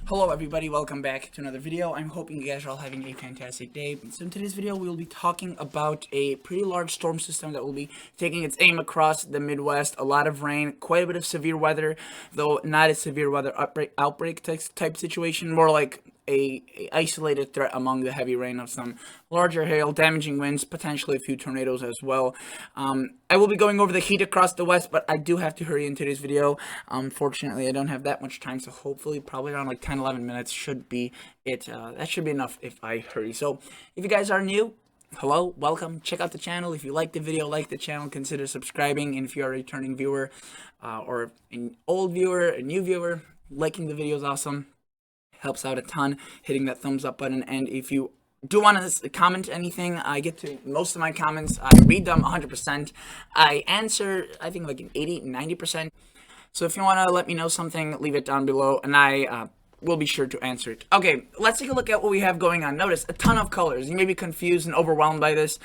Hello everybody, welcome back to another video. I'm hoping you guys are all having a fantastic day. So in today's video, we will be talking about a pretty large storm system that will be taking its aim across the Midwest. A lot of rain, quite a bit of severe weather, though not a severe weather outbreak type situation, more like a isolated threat among the heavy rain of some larger hail, damaging winds, potentially a few tornadoes as well. I will be going over the heat across the west, but I do have to hurry in today's video. Unfortunately, I don't have that much time, so hopefully probably around like 10-11 minutes should be it. That should be enough if I hurry. So if you guys are new, hello, welcome. Check out the channel. If you like the video, like the channel, consider subscribing. And if you are a returning viewer or an old viewer, a new viewer, liking the video is awesome. Helps out a ton, hitting that thumbs up button. And if you do want to comment anything, I get to most of my comments. I read them 100%. I answer, I think, like an 80-90%. So if you want to let me know something, leave it down below, and I will be sure to answer it. Okay, let's take a look at what we have going on. Notice a ton of colors. You may be confused and overwhelmed by this.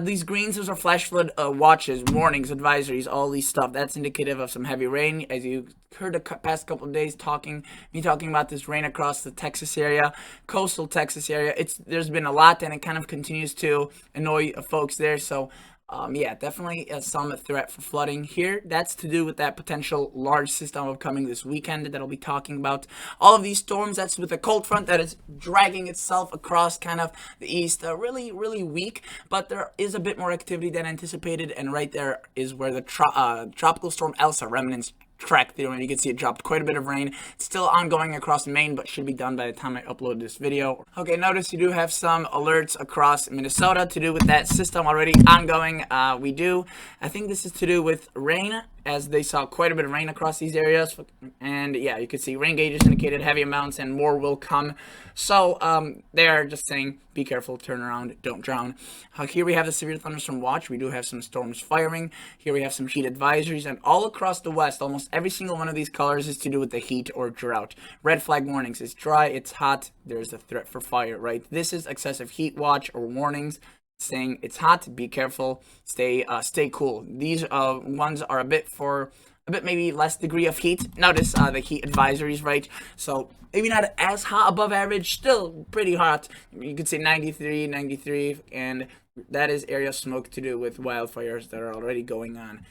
These greens, those are flash flood watches, warnings, advisories, all these stuff. That's indicative of some heavy rain. As you heard the past couple of days me talking about this rain across the Texas area, coastal Texas area. There's been a lot, and it kind of continues to annoy folks there. So yeah, definitely some threat for flooding here. That's to do with that potential large system upcoming this weekend that I'll be talking about. All of these storms, that's with a cold front that is dragging itself across kind of the east. Really, really weak, but there is a bit more activity than anticipated, and right there is where the tropical storm Elsa remnants track through, and you can see it dropped quite a bit of rain. It's still ongoing across Maine, but should be done by the time I upload this video. Okay, notice you do have some alerts across Minnesota to do with that system already ongoing. I think this is to do with rain, as they saw quite a bit of rain across these areas. And yeah, you can see rain gauges indicated heavy amounts and more will come. So they are just saying, be careful, turn around, don't drown. Here we have the severe thunderstorm watch. We do have some storms firing. Here we have some heat advisories, and all across the west, almost every single one of these colors is to do with the heat or drought. Red flag warnings. It's dry, it's hot, there's a threat for fire, right? This is excessive heat watch or warnings, saying it's hot, be careful, stay cool. These ones are a bit maybe less degree of heat. Notice the heat advisories, right? So maybe not as hot, above average, still pretty hot. You could say 93, and that is area smoke to do with wildfires that are already going on.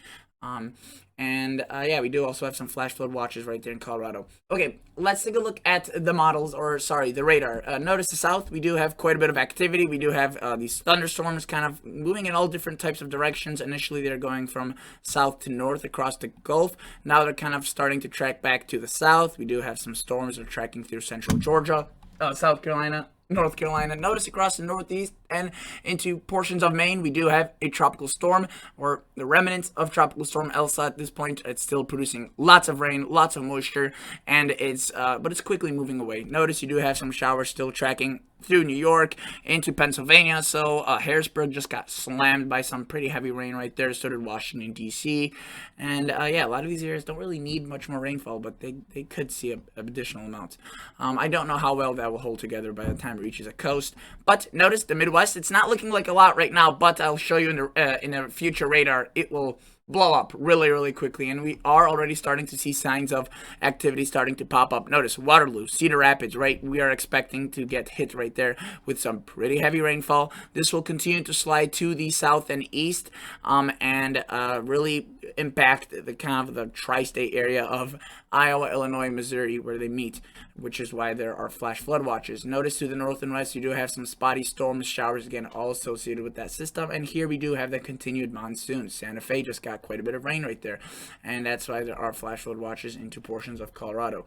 Yeah, we do also have some flash flood watches right there in Colorado. Okay, let's take a look at the models, or sorry, the radar. Notice the south, we do have quite a bit of activity. We do have these thunderstorms kind of moving in all different types of directions. Initially, they're going from south to north across the Gulf. Now they're kind of starting to track back to the south. We do have some storms that are tracking through central Georgia, South Carolina, North Carolina. Notice across the northeast and into portions of Maine, we do have a tropical storm, or the remnants of tropical storm Elsa. At this point, it's still producing lots of rain, lots of moisture, and but it's quickly moving away. Notice you do have some showers still tracking through New York into Pennsylvania. So Harrisburg just got slammed by some pretty heavy rain right there. So did Washington, D.C. And yeah, a lot of these areas don't really need much more rainfall, but they could see additional amounts. I don't know how well that will hold together by the time it reaches a coast. But notice the Midwest, it's not looking like a lot right now, but I'll show you in a future radar, it will blow up really, really quickly, and we are already starting to see signs of activity starting to pop up. Notice Waterloo, Cedar Rapids, right? We are expecting to get hit right there with some pretty heavy rainfall. This will continue to slide to the south and east, and really impact the kind of the tri-state area of Iowa, Illinois, Missouri, where they meet, which is why there are flash flood watches. Notice to the north and west, you do have some spotty storms, showers, again, all associated with that system. And here we do have the continued monsoon. Santa Fe just got quite a bit of rain right there, and that's why there are flash flood watches into portions of Colorado.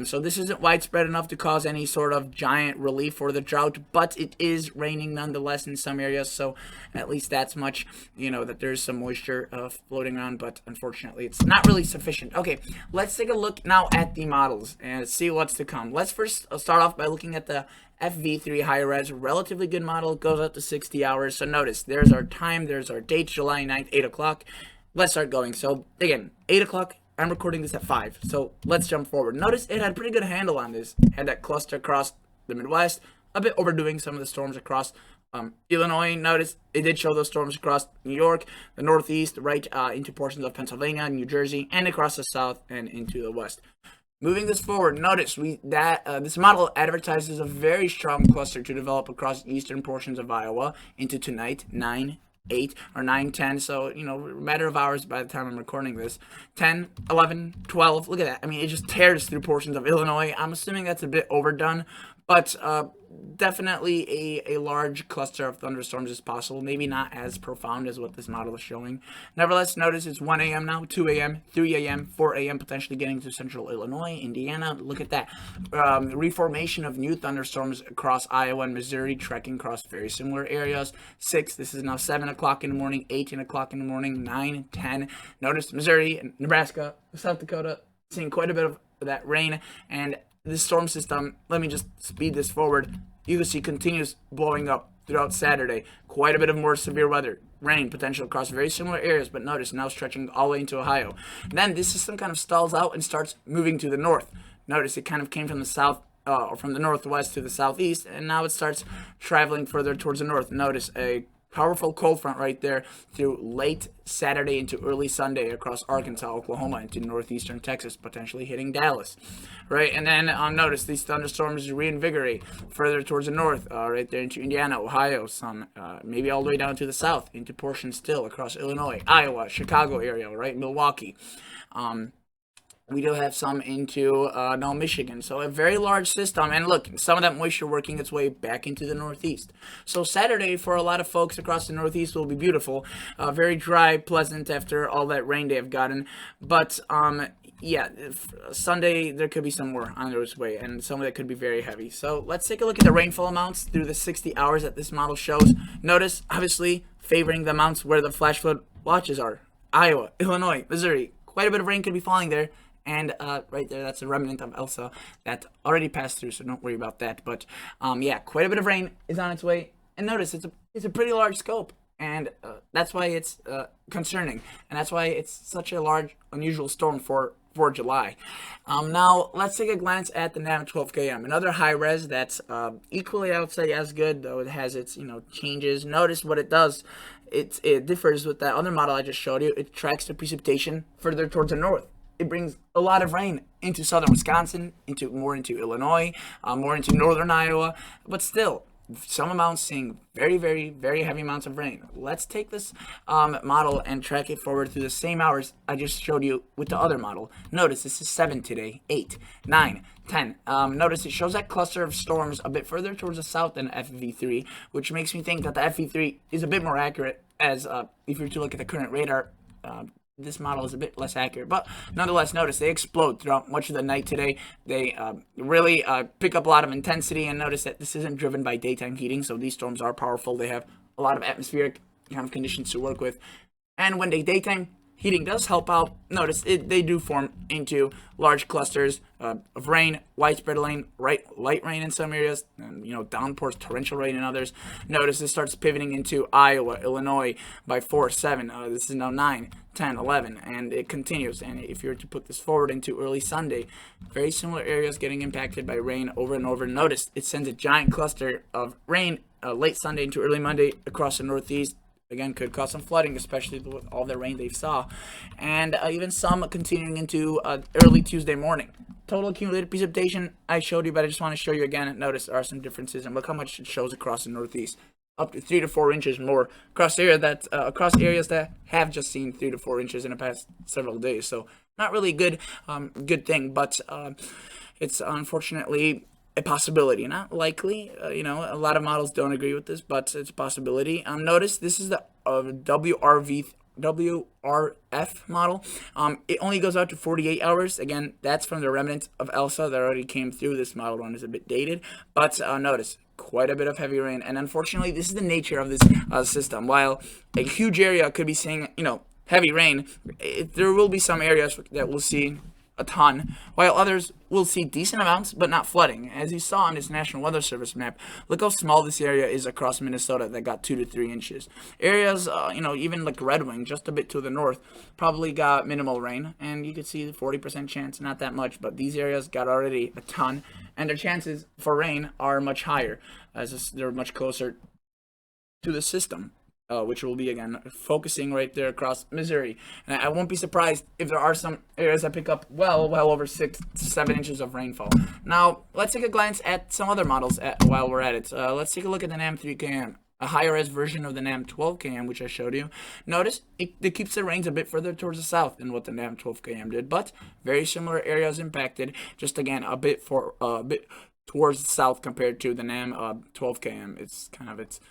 So this isn't widespread enough to cause any sort of giant relief for the drought, but it is raining nonetheless in some areas, so at least that's much, that there's some moisture floating around, but unfortunately it's not really sufficient. Okay, let's take a look now at the models and see what's to come. Let's first start off by looking at the FV3 high res, relatively good model, goes up to 60 hours. So notice, there's our time, there's our date, July 9th, 8 o'clock. Let's start going. So again, 8 o'clock, I'm recording this at 5. So let's jump forward. Notice it had a pretty good handle on this. Had that cluster across the Midwest, a bit overdoing some of the storms across Illinois. Notice it did show those storms across New York, the Northeast, right into portions of Pennsylvania, New Jersey, and across the South and into the West. Moving this forward, notice this model advertises a very strong cluster to develop across eastern portions of Iowa into tonight, 9, 8, or 9, 10. So, a matter of hours by the time I'm recording this. 10, 11, 12. Look at that. I mean, it just tears through portions of Illinois. I'm assuming that's a bit overdone, but definitely a large cluster of thunderstorms is possible. Maybe not as profound as what this model is showing. Nevertheless, notice it's 1 a.m. now, 2 a.m., 3 a.m., 4 a.m., potentially getting to central Illinois, Indiana. Look at that. Reformation of new thunderstorms across Iowa and Missouri, trekking across very similar areas. 6, this is now 7 o'clock in the morning, 8 o'clock in the morning, 9, 10. Notice Missouri, Nebraska, South Dakota, seeing quite a bit of that rain. And this storm system, let me just speed this forward. You can see continues blowing up throughout Saturday. Quite a bit of more severe weather. Rain potential across very similar areas, but notice now stretching all the way into Ohio. Then this system kind of stalls out and starts moving to the north. Notice it kind of came from the south, or from the northwest to the southeast, and now it starts traveling further towards the north. Notice a powerful cold front right there through late Saturday into early Sunday across Arkansas, Oklahoma, into northeastern Texas, potentially hitting Dallas, right? And then notice these thunderstorms reinvigorate further towards the north, right there into Indiana, Ohio, some maybe all the way down to the south, into portions still across Illinois, Iowa, Chicago area, right, Milwaukee. We do have some into now Michigan. So a very large system. And look, some of that moisture working its way back into the Northeast. So Saturday for a lot of folks across the Northeast will be beautiful. Very dry, pleasant after all that rain they have gotten. But yeah, Sunday there could be some more on its way, and some of it could be very heavy. So let's take a look at the rainfall amounts through the 60 hours that this model shows. Notice, obviously, favoring the amounts where the flash flood watches are. Iowa, Illinois, Missouri. Quite a bit of rain could be falling there. And right there, that's a remnant of Elsa that already passed through, so don't worry about that. But yeah, quite a bit of rain is on its way. And notice, it's a pretty large scope. And that's why it's concerning. And that's why it's such a large, unusual storm for July. Now, let's take a glance at the NAM 12 km. Another high res that's equally, I would say, as good, though it has its changes. Notice what it does. It differs with that other model I just showed you. It tracks the precipitation further towards the north. It brings a lot of rain into southern Wisconsin, more into Illinois, more into northern Iowa, but still, some amounts seeing very, very, very heavy amounts of rain. Let's take this model and track it forward through the same hours I just showed you with the other model. Notice this is 7 today, 8, 9, 10. Notice it shows that cluster of storms a bit further towards the south than FV3, which makes me think that the FV3 is a bit more accurate, as if you were to look at the current radar, this model is a bit less accurate, but nonetheless, notice they explode throughout much of the night today. They really pick up a lot of intensity, and notice that this isn't driven by daytime heating, so these storms are powerful. They have a lot of atmospheric kind of conditions to work with, and when daytime heating does help out, notice they do form into large clusters of rain, widespread rain, light rain in some areas, and downpours, torrential rain in others. Notice it starts pivoting into Iowa, Illinois by 4, 7. This is now 9, 10, 11, and it continues. And if you were to put this forward into early Sunday, very similar areas getting impacted by rain over and over. Notice it sends a giant cluster of rain late Sunday into early Monday across the Northeast. Again, could cause some flooding, especially with all the rain they saw. And even some continuing into early Tuesday morning. Total accumulated precipitation I showed you, but I just want to show you again. Notice there are some differences, and look how much it shows across the Northeast. Up to 3 to 4 inches more across areas that have just seen 3 to 4 inches in the past several days. So not really good thing, but it's unfortunately a possibility, not likely. A lot of models don't agree with this, but it's a possibility. Notice this is the WRF model. It only goes out to 48 hours. Again, that's from the remnant of Elsa that already came through. This model run is a bit dated, but notice quite a bit of heavy rain. And unfortunately, this is the nature of this system. While a huge area could be seeing, heavy rain, there will be some areas that will see a ton, while others will see decent amounts, but not flooding. As you saw on this National Weather Service map, look how small this area is across Minnesota that got 2 to 3 inches. Areas, even like Red Wing, just a bit to the north, probably got minimal rain, and you could see the 40% chance, not that much, but these areas got already a ton, and their chances for rain are much higher, as they're much closer to the system. which will be again focusing right there across Missouri. And I won't be surprised if there are some areas that pick up well over 6 to 7 inches of rainfall. Now let's take a glance at some other models while we're at it. Let's take a look at the NAM 3KM. A higher res version of the NAM 12KM, which I showed you. Notice it keeps the rains a bit further towards the south than what the NAM 12KM did, but very similar areas impacted. Just again a bit towards the south compared to the NAM 12KM. It's kind of its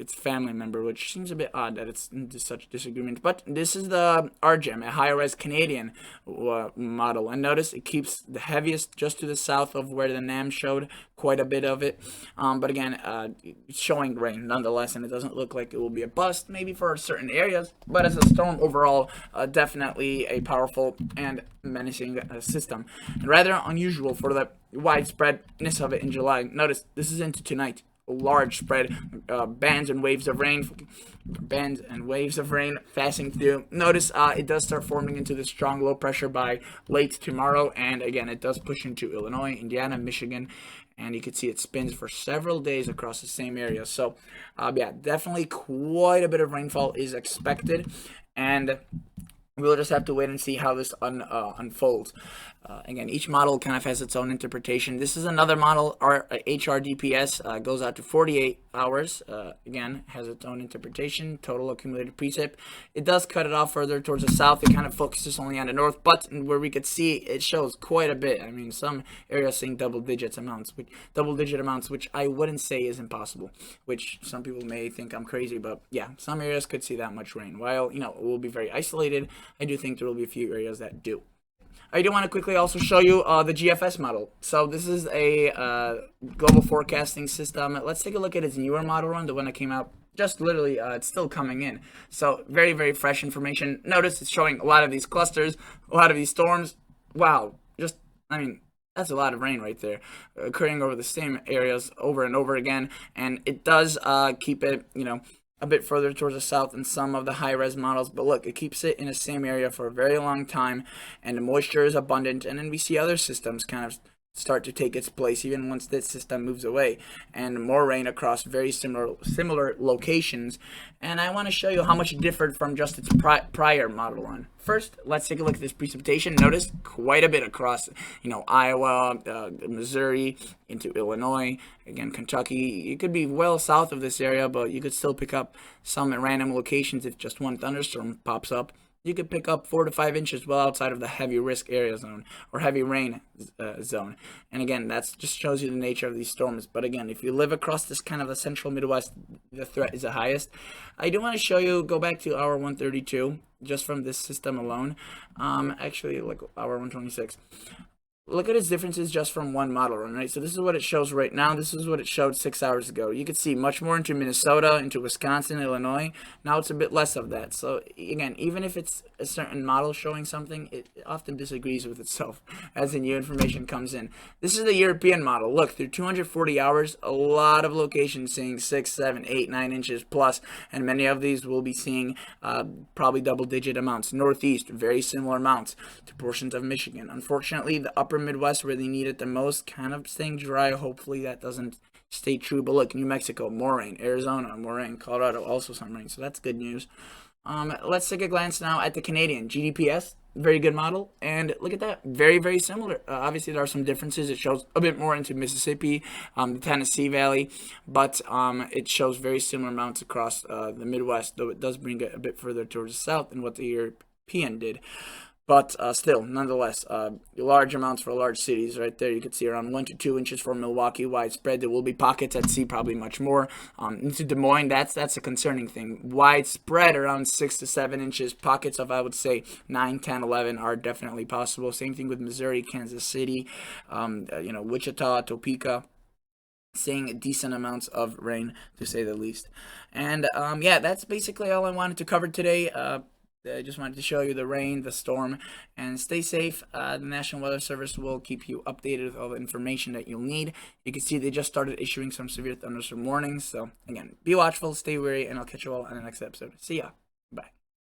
family member, which seems a bit odd that it's into such disagreement. But this is the RGEM, a higher res Canadian model, and notice it keeps the heaviest just to the south of where the NAM showed quite a bit of it. But again, it's showing rain nonetheless, and it doesn't look like it will be a bust, maybe for certain areas, but as a storm overall, definitely a powerful and menacing system, and rather unusual for the widespreadness of it in July. Notice this is into tonight. Large spread bands and waves of rain passing through. Notice it does start forming into the strong low pressure by late tomorrow, and again it does push into Illinois, Indiana, Michigan, and you can see it spins for several days across the same area. So yeah, definitely quite a bit of rainfall is expected, and we'll just have to wait and see how this unfolds. Again, each model kind of has its own interpretation. This is another model, our HRDPS, goes out to 48 hours. Again, has its own interpretation, total accumulated precip. It does cut it off further towards the south. It kind of focuses only on the north, but where we could see it shows quite a bit. I mean, some areas seeing double-digit amounts, which I wouldn't say is impossible, which some people may think I'm crazy, but yeah, some areas could see that much rain. While, you know, it will be very isolated, I do think there will be a few areas that do. I do want to quickly also show you the GFS model. So this is a global forecasting system. Let's take a look at its newer model run, the one that came out just literally, it's still coming in. So very, very fresh information. Notice it's showing a lot of these clusters, a lot of these storms. Wow, I mean, that's a lot of rain right there occurring over the same areas over and over again. And it does keep it, you know, a bit further towards the south than some of the high-res models, but look, it keeps it in the same area for a very long time, and the moisture is abundant, and then we see other systems kind of start to take its place even once this system moves away, and more rain across very similar locations. And I want to show you how much it differed from just its prior model run. First, let's take a look at this precipitation. Notice quite a bit across, you know, Iowa, Missouri, into Illinois, again Kentucky. It could be well south of this area, but you could still pick up some at random locations if just one thunderstorm pops up. You could pick up 4 to 5 inches well outside of the heavy risk area zone or heavy rain zone. And again, that just shows you the nature of these storms. But again, if you live across this kind of a central Midwest, the threat is the highest. I do want to show you, go back to hour 132, just from this system alone. Actually, like hour 126. Look at its differences just from one model run, right? So this is what it shows right now. This is what it showed 6 hours ago. You could see much more into Minnesota, into Wisconsin, Illinois. Now it's a bit less of that. So again, even if it's a certain model showing something, it often disagrees with itself as the new information comes in. This is the European model. Look, through 240 hours, a lot of locations seeing 6, 7, 8, 9 inches plus, and many of these will be seeing probably double-digit amounts. Northeast, very similar amounts to portions of Michigan. Unfortunately, the upper Midwest where they need it the most, kind of staying dry. Hopefully that doesn't stay true. But look, New Mexico, more rain. Arizona, more rain. Colorado, also some rain. So that's good news. Let's take a glance now at the Canadian GDPS. Very good model. And look at that. Very, very similar. Obviously, there are some differences. It shows a bit more into Mississippi, the Tennessee Valley. But it shows very similar amounts across the Midwest, though it does bring it a bit further towards the south than what the European did. But still, nonetheless, large amounts for large cities right there. You can see around 1 to 2 inches for Milwaukee, widespread. There will be pockets at sea, probably much more. Into Des Moines, that's a concerning thing. Widespread around 6 to 7 inches. Pockets of, I would say, 9, 10, 11 are definitely possible. Same thing with Missouri, Kansas City, you know, Wichita, Topeka. Seeing decent amounts of rain, to say the least. And yeah, that's basically all I wanted to cover today. I just wanted to show you the rain, the storm, and stay safe. The National Weather Service will keep you updated with all the information that you'll need. You can see they just started issuing some severe thunderstorm warnings. So again, be watchful, stay wary, and I'll catch you all on the next episode. See ya. Bye.